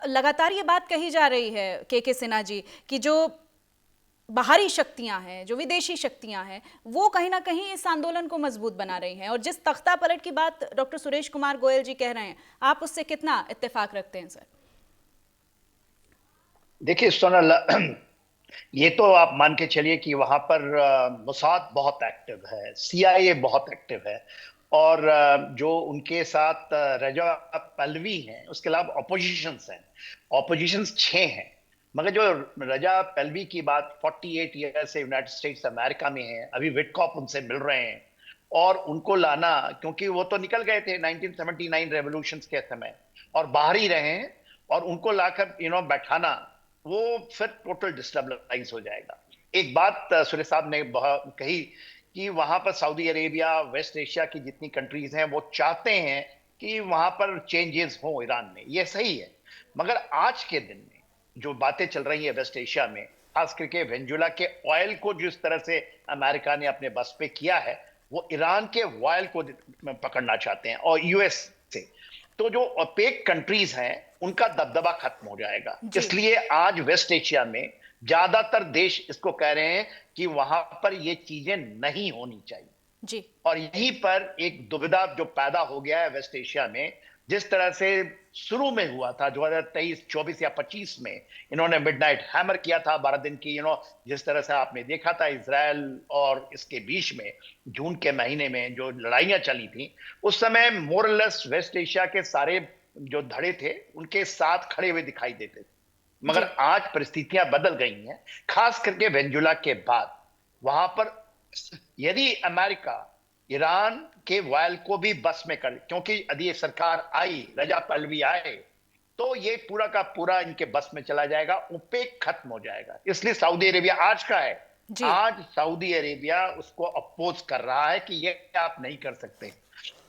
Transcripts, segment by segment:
लगातार ये बात कही जा रही है के सिन्हा जी कि जो बाहरी शक्तियां हैं, जो विदेशी शक्तियां हैं, वो कहीं ना कहीं इस आंदोलन को मजबूत बना रही हैं। और जिस तख्ता पलट की बात डॉक्टर सुरेश कुमार गोयल जी कह रहे हैं, आप उससे कितना इत्तेफाक रखते हैं सर? देखिए सोनल, ये तो आप मान के चलिए कि वहां पर मोसाद बहुत एक्टिव है, सीआईए बहुत एक्टिव है। और जो उनके साथ रजा पहलवी हैं, उसके अलावा ऑपोजिशंस हैं। ऑपोजिशंस 6 हैं। मगर जो रजा पहलवी की बात 48 ईयर से यूनाइटेड स्टेट्स अमेरिका में है, अभी विटकॉप उनसे मिल रहे हैं। और उनको लाना, क्योंकि वो तो निकल गए थे 1979 रेवोल्यूशन के समय और बाहर ही रहे हैं। और उनको लाकर बैठाना, वो फिर टोटल डिस्टेबलाइज हो जाएगा। एक बात सुरेश साहब ने बहुत कही कि वहां पर सऊदी अरेबिया, वेस्ट एशिया की जितनी कंट्रीज हैं, वो चाहते हैं कि वहां पर चेंजेस हो ईरान में। ये सही है। मगर आज के दिन में जो बातें चल रही है वेस्ट एशिया में, खास करके वेंजुला के ऑयल को जिस तरह से अमेरिका ने अपने बस पे किया है, वो ईरान के ऑयल को पकड़ना चाहते हैं और यूएस से। तो जो ओपेक कंट्रीज हैं, उनका दबदबा खत्म हो जाएगा। जी। इसलिए आज वेस्ट एशिया में ज्यादातर देश इसको कह रहे हैं कि वहां पर ये चीजें नहीं होनी चाहिए। जी। और यहीं पर एक दुविधा जो पैदा हो गया है वेस्ट एशिया में, जिस तरह से शुरू में हुआ था 2023, 24 या 25 में, इन्होंने मिडनाइट हैमर किया था 12 दिन की। जिस तरह से आपने देखा था इजराइल और इसके बीच में जून के महीने में जो लड़ाइयां चली थी, उस समय मोरलेस वेस्ट एशिया के सारे जो धड़े थे उनके साथ खड़े हुए दिखाई देते थे। मगर जी। आज परिस्थितियां बदल गई हैं, खास करके वेंजुला के बाद। वहां पर यदि अमेरिका ईरान के वायल को भी बस में कर, क्योंकि यदि ये सरकार आई, रजा पहलवी आए, तो ये पूरा का पूरा इनके बस में चला जाएगा, ओपेक खत्म हो जाएगा। इसलिए सऊदी अरेबिया आज का है। जी। आज सऊदी अरेबिया उसको अपोज कर रहा है कि ये आप नहीं कर सकते।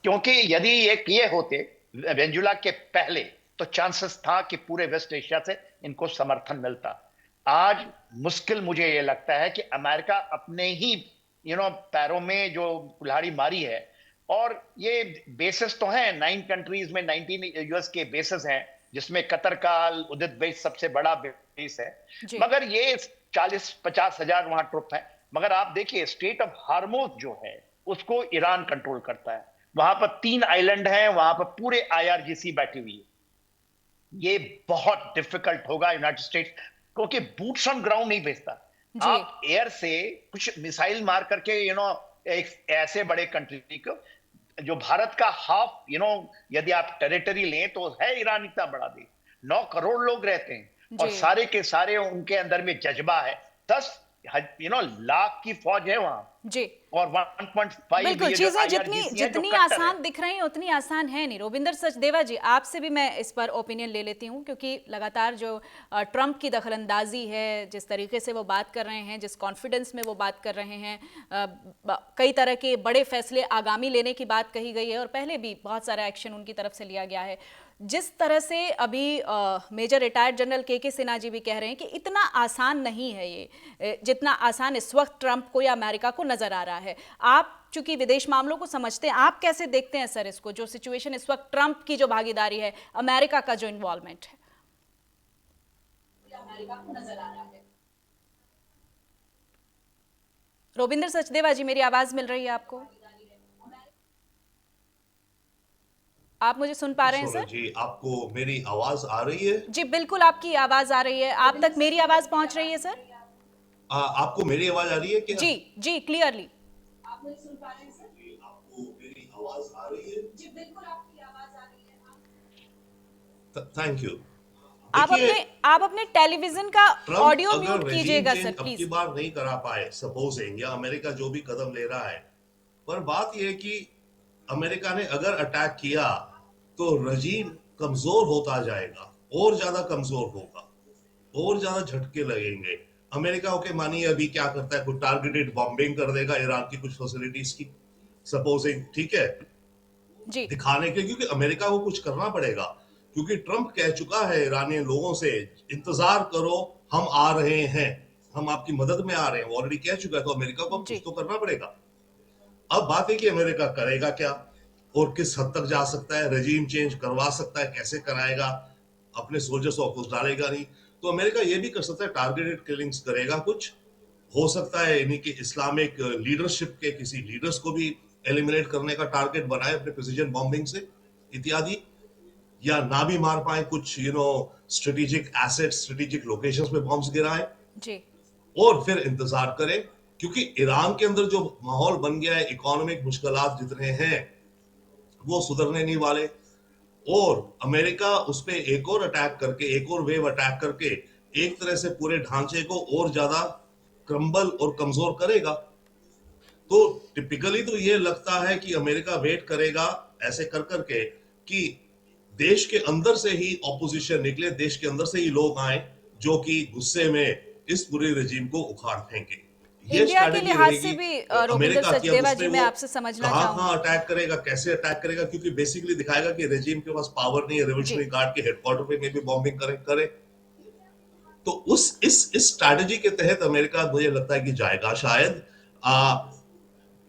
क्योंकि यदि ये किए होते वेंजुला के पहले, तो चांसेस था कि पूरे वेस्ट एशिया से इनको समर्थन मिलता। आज मुश्किल मुझे ये लगता है कि अमेरिका अपने ही पैरों में जो कुल्हाड़ी मारी है। और ये बेसिस तो हैं 9 कंट्रीज में, 19 यूएस के बेसिस हैं, जिसमें कतर का उदित बेस सबसे बड़ा बेस है। जी। मगर ये 40-50 हजार वहां ट्रुप है। मगर आप देखिए, स्टेट ऑफ हार्मोज जो है, उसको ईरान कंट्रोल करता है। वहां पर 3 आइलैंड हैं, वहां पर पूरे आईआरजीसी बैठी हुई है। ये बहुत डिफिकल्ट होगा यूनाइटेड स्टेट्स, क्योंकि बूट्स ऑन ग्राउंड नहीं भेजता। जी। आप एयर से कुछ मिसाइल मार करके एक ऐसे बड़े कंट्री को, जो भारत का हाफ, यदि आप टेरिटरी लें तो है ईरान इतना बड़ा देश, 9 करोड़ लोग रहते हैं। और जी। सारे के सारे उनके अंदर में जज्बा है। 10 लाख की फौज है वहां। जी। और 1.5 बिल्कुल, ये जो चीजें जितनी आईआरजीसी है जो जितनी कट्टर है। आसान दिख रही हैं उतनी आसान है नहीं। रोबिंदर सचदेवा जी, आपसे भी मैं इस पर ओपिनियन ले लेती हूँ, क्योंकि लगातार जो ट्रंप की दखलंदाजी है, जिस तरीके से वो बात कर रहे हैं, जिस कॉन्फिडेंस में वो बात कर रहे हैं, कई तरह के बड़े फैसले आगामी लेने की बात कही गई है और पहले भी बहुत सारा एक्शन उनकी तरफ से लिया गया है। जिस तरह से अभी मेजर रिटायर्ड जनरल के सिन्हा जी भी कह रहे हैं कि इतना आसान नहीं है ये, जितना आसान इस वक्त ट्रंप को या अमेरिका को नजर आ रहा है। आप चूंकि विदेश मामलों को समझते हैं, आप कैसे देखते हैं सर इसको, जो सिचुएशन इस वक्त ट्रंप की जो भागीदारी है, अमेरिका का जो इन्वॉल्वमेंट है, अमेरिका को नजर आ रहा है? रोबिंदर सचदेवा जी, मेरी आवाज मिल रही है आपको? आप मुझे सुन पा जी रहे हैं सोनल सर? जी, आपको मेरी आवाज आ रही है? जी बिल्कुल, आपकी आवाज आ रही है। आप तक मेरी आवाज पहुंच रही है सर? आपको मेरी आवाज आ रही है क्या? जी। जी, क्लियरली। आप मुझे सुन पा रहे हैं सर? जी, आपको मेरी आवाज आ रही है? जी बिल्कुल, आपकी आवाज आ रही है। Thank you. आप देखिए, अपने आप अपने टेलीविजन का ट्रंप ऑडियो अगर म्यूट रेजीम कीजिएगा सर चेंज अब की प्लीज। बार नहीं करा पाए, सपोजिंग, या अमेरिका जो भी कदम ले रहा है, पर बात यह है कि अमेरिका ने अगर अटैक किया तो रजीम कमजोर होता जाएगा, और ज्यादा कमजोर होगा, और ज्यादा झटके लगेंगे। अमेरिका ओके मानिए अभी क्या करता है, कुछ टारगेटेड बॉम्बिंग कर देगा ईरान की कुछ फैसिलिटीज की, सपोजिंग, ठीक है, जी। दिखाने के, क्योंकि अमेरिका को कुछ करना पड़ेगा। क्योंकि ट्रंप कह चुका है ईरानी लोगों से, इंतजार करो, हम आ रहे हैं, हम आपकी मदद में आ रहे हैं, ऑलरेडी कह चुका है। तो अमेरिका को जी। कुछ तो करना पड़ेगा। अब बात है कि अमेरिका करेगा क्या और किस हद तक जा सकता है, रेजीम चेंज करवा सकता है, कैसे कराएगा। अपने सोल्जर्स वापस डालेगा नहीं। तो अमेरिका ये भी कर सकता है, टारगेटेड किलिंग्स करेगा कुछ, हो सकता है यानी कि इस्लामिक लीडरशिप के किसी लीडर्स को भी एलिमिनेट करने का टारगेट बनाए अपने प्रिसीजन बॉम्बिंग से इत्यादि, या ना भी मार पाए कुछ स्ट्रेटेजिक एसेट, स्ट्रेटेजिक लोकेशंस पे बॉम्ब्स गिराए, जी। और फिर इंतजार करें। क्योंकि ईरान के अंदर जो माहौल बन गया है, इकोनॉमिक मुश्किलात जितने हैं वो सुधरने नहीं वाले, और अमेरिका उस पे एक और अटैक करके, एक और वेव अटैक करके एक तरह से पूरे ढांचे को और ज्यादा क्रम्बल और कमजोर करेगा। तो टिपिकली तो ये लगता है कि अमेरिका वेट करेगा ऐसे कर करके कि देश के अंदर से ही ऑपोजिशन निकले, देश के अंदर से ही लोग आए जो कि गुस्से में इस पूरे रजीम को उखाड़ फेंके। ये इंडिया के स्ट्रैटेजी लिहाज से रहेगी भी रोविंदर अमेरिका की। अब सचदेवा जी, उसमें मैं वो आपसे समझना कहां चाहूंगी। कहां अटैक करेगा, कैसे अटैक करेगा, क्योंकि बेसिकली दिखाएगा कि रेजिम के पास पावर नहीं है जी। रेवोल्यूशनरी गार्ड के हेडक्वार्टर पे में भी बॉम्बिंग करे। तो इस स्ट्रैटेजी के तहत अमेरिका मुझे लगता है कि जाएगा शायद।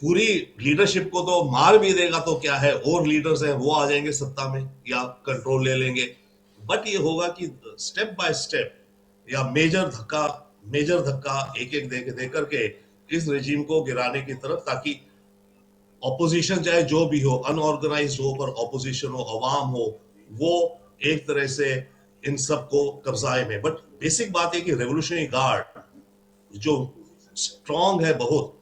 पूरी लीडरशिप को तो मार भी देगा तो क्या है, और लीडर्स हैं वो आ जाएंगे सत्ता में या कंट्रोल ले लेंगे। बट ये होगा कि स्टेप बाय स्टेप या मेजर धक्का एक एक दे करके इस रेजिम को गिराने की तरफ, ताकि ऑपोजिशन चाहे जो भी हो, अनऑर्गेनाइज्ड हो पर ऑपोजिशन हो, अवाम हो, वो एक तरह से इन सबको कब्जाए में। बट बेसिक बात है कि रेवोल्यूशनरी गार्ड जो स्ट्रांग है बहुत,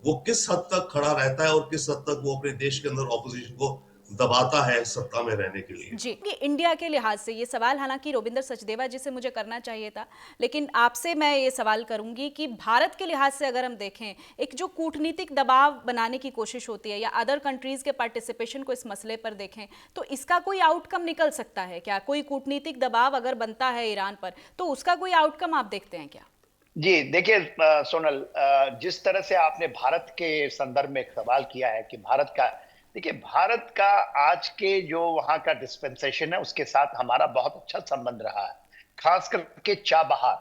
वो किस हद तक खड़ा रहता है और किस हद तक वो अपने देश के अंदर ऑपोजिशन को दबाता है सत्ता में रहने के लिए। जी, कि इंडिया के लिहाज से ये सवाल हालांकि रोविंदर सचदेवा जी से मुझे करना चाहिए था, लेकिन आपसे मैं ये सवाल करूंगी कि भारत के लिहाज से अगर हम देखें, एक जो कूटनीतिक दबाव बनाने की कोशिश होती है या अदर कंट्रीज के पार्टिसिपेशन को इस मसले पर देखें, तो इसका कोई आउटकम निकल सकता है क्या? कोई कूटनीतिक दबाव अगर बनता है ईरान पर, तो उसका कोई आउटकम आप देखते हैं क्या? जी देखिए सोनल, जिस तरह से आपने भारत के संदर्भ में एक सवाल किया है कि भारत का, देखिए भारत का आज के जो वहां का डिस्पेंसेशन है उसके साथ हमारा बहुत अच्छा संबंध रहा है। खास करके चाबहार,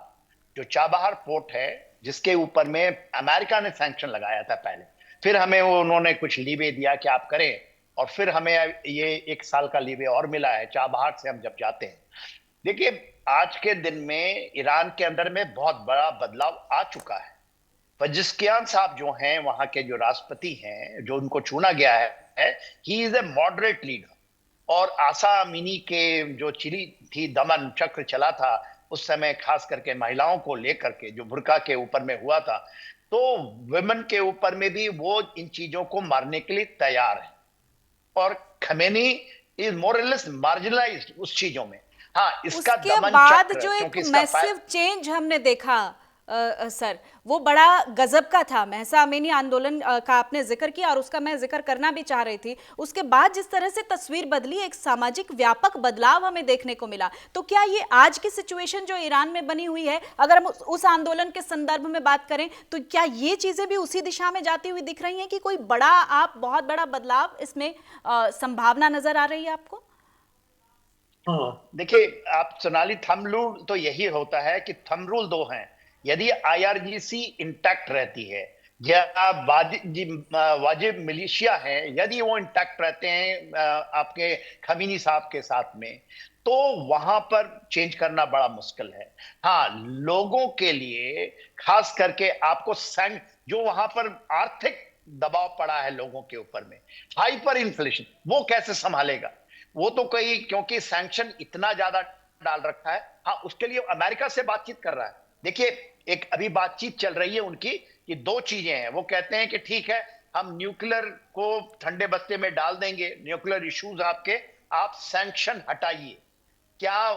जो चाबहार पोर्ट है जिसके ऊपर में अमेरिका ने सैंक्शन लगाया था पहले, फिर हमें उन्होंने कुछ लीवे दिया कि आप करें, और फिर हमें ये 1 साल का लीवे और मिला है चाबहार से हम जब जाते हैं। देखिए आज के दिन में ईरान के अंदर में बहुत बड़ा बदलाव आ चुका है। पजिस्कियान साहब जो हैं वहां के जो राष्ट्रपति हैं, जो उनको चुना गया है, he is a moderate leader. और आसा अमीनी के जो चिली थी, दमन चक्र चला था उस समय, खास करके महिलाओं को लेकर के जो बुर्का के ऊपर में हुआ था, तो वुमेन के ऊपर में भी वो इन चीजों को मारने के लिए तैयार है। और खमेनी इज मोरलेस मार्जिनलाइज्ड उस चीजों में। हाँ, इसका उसके दमन बाद चक्र, जो एक क्योंकि इसका मैसिव चेंज हमने देखा सर, वो बड़ा गजब का था। महसा अमीनी आंदोलन का आपने जिक्र किया और उसका मैं जिक्र करना भी चाह रही थी। उसके बाद जिस तरह से तस्वीर बदली, एक सामाजिक व्यापक बदलाव हमें देखने को मिला। तो क्या ये आज की सिचुएशन जो ईरान में बनी हुई है, अगर हम उस आंदोलन के संदर्भ में बात करें, तो क्या ये चीजें भी उसी दिशा में जाती हुई दिख रही हैं कि कोई बड़ा, आप बहुत बड़ा बदलाव इसमें संभावना नजर आ रही है आपको? हाँ, देखिए आप सोनाली, थंब रूल तो यही होता है कि थंब रूल दो हैं। यदि आईआरजीसी इंटैक्ट रहती है या वाजिब मिलिशिया है, यदि वो इंटैक्ट रहते हैं आपके खमीनी साहब के साथ में, तो वहां पर चेंज करना बड़ा मुश्किल है। हाँ, लोगों के लिए खास करके आपको जो वहां पर आर्थिक दबाव पड़ा है लोगों के ऊपर में, हाइपर इन्फ्लेशन, वो कैसे संभालेगा? वो तो कई, क्योंकि सैंक्शन इतना ज्यादा डाल रखा है। हाँ, उसके लिए अमेरिका से बातचीत कर रहा है। देखिए एक अभी बातचीत चल रही है उनकी कि दो चीजें हैं। वो कहते हैं कि ठीक है, हम न्यूक्लियर को ठंडे बस्ते में डाल देंगे, न्यूक्लियर इश्यूज आपके, आप सैंक्शन हटाइए। क्या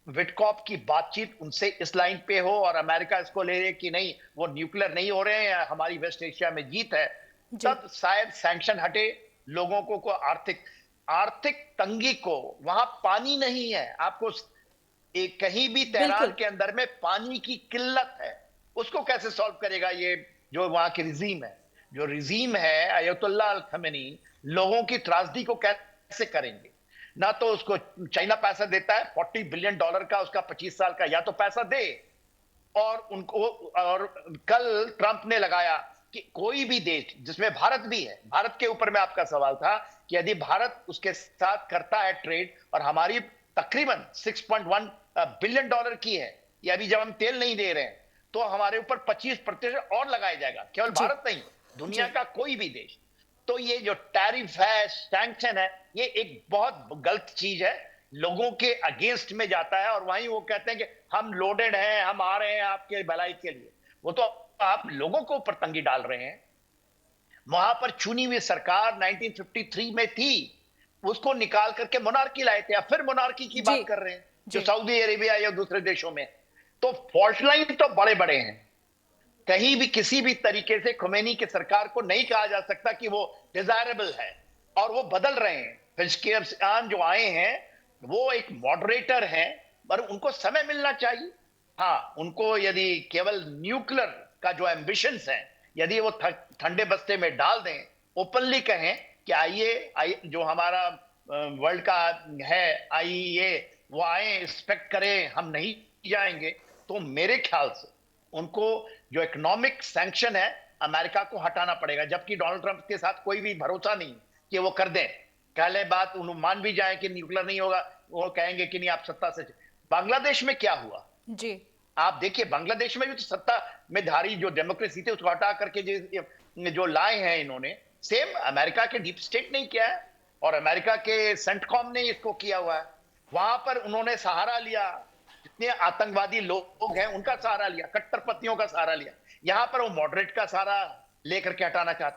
विटकॉप की बातचीत उनसे इस लाइन पे हो और अमेरिका इसको ले रहे कि नहीं वो न्यूक्लियर नहीं हो रहे हैं, हमारी वेस्ट एशिया में जीत है, जी। तब शायद सैंक्शन हटे। लोगों को आर्थिक आर्थिक तंगी को, वहां पानी नहीं है आपको, एक कहीं भी तेहरान बिल्कुल। के अंदर में पानी की किल्लत है, उसको कैसे सॉल्व करेगा ये जो वहां की रिजीम है? जो रिजीम है अयतुल्ला अल खमेनी, लोगों की त्रासदी को कैसे करेंगे? ना तो उसको चाइना पैसा देता है $40 बिलियन का, उसका 25 साल का, या तो पैसा दे। और उनको, और कल ट्रंप ने लगाया कि कोई भी देश जिसमें भारत भी है, भारत के ऊपर में आपका सवाल था कि यदि भारत उसके साथ करता है ट्रेड और हमारी तकरीबन 6.1 बिलियन डॉलर की है। ये अभी जब हम तेल नहीं दे रहे हैं तो हमारे ऊपर 25% और लगाया जाएगा, केवल जी भारत नहीं, दुनिया जी का कोई भी देश। तो ये जो टैरिफ है, सैंक्शन है, ये एक बहुत गलत चीज है, लोगों के अगेंस्ट में जाता है। और वहीं वो कहते हैं कि हम लोडेड हैं, हम आ रहे हैं आपके भलाई के लिए। वो तो आप लोगों को ऊपर तंगी डाल रहे हैं। वहां पर चुनी हुई सरकार 1953 में थी, उसको निकाल करके मोनार्की लाए थे, अब फिर मोनार्की की जी बात कर रहे हैं, जो जी सऊदी अरेबिया या दूसरे देशों में। तो फॉल्ट लाइन तो बड़े बड़े हैं। कहीं भी किसी भी तरीके से खुमैनी की सरकार को नहीं कहा जा सकता कि वो डिजायरेबल है, और वो बदल रहे हैं। फिशकियान जो आए हैं वो एक मॉडरेटर हैं, पर उनको समय मिलना चाहिए। हाँ, उनको यदि केवल न्यूक्लियर का जो एम्बिशंस हैं, यदि वो ठंडे बस्ते में डाल दें, ओपनली कहें कि आइए, जो हमारा वर्ल्ड का है आईईए, वो आए, इंस्पेक्ट करें, हम नहीं जाएंगे, तो मेरे ख्याल से उनको जो इकोनॉमिक सैंक्शन है अमेरिका को हटाना पड़ेगा। जबकि डोनाल्ड ट्रंप के साथ कोई भी भरोसा नहीं कि वो कर दें। पहले बात उन्होंने मान भी जाए कि न्यूक्लियर नहीं होगा, वो कहेंगे कि नहीं आप सत्ता से। बांग्लादेश में क्या हुआ जी आप देखिए, बांग्लादेश में भी तो सत्ता में धारी जो डेमोक्रेसी थी उसको हटा करके जो लाए हैं इन्होंने, सेम अमेरिका के डीप स्टेट ने किया है, और अमेरिका के सेंटकॉम ने इसको किया हुआ है। वहां पर उन्होंने सहारा लिया, जितने आतंकवादी लोग हैं उनका सहारा लिया, कट्टरपंथियों का सहारा लिया। यहां पर वो मॉडरेट का सहारा लेकर के हटाना चाहते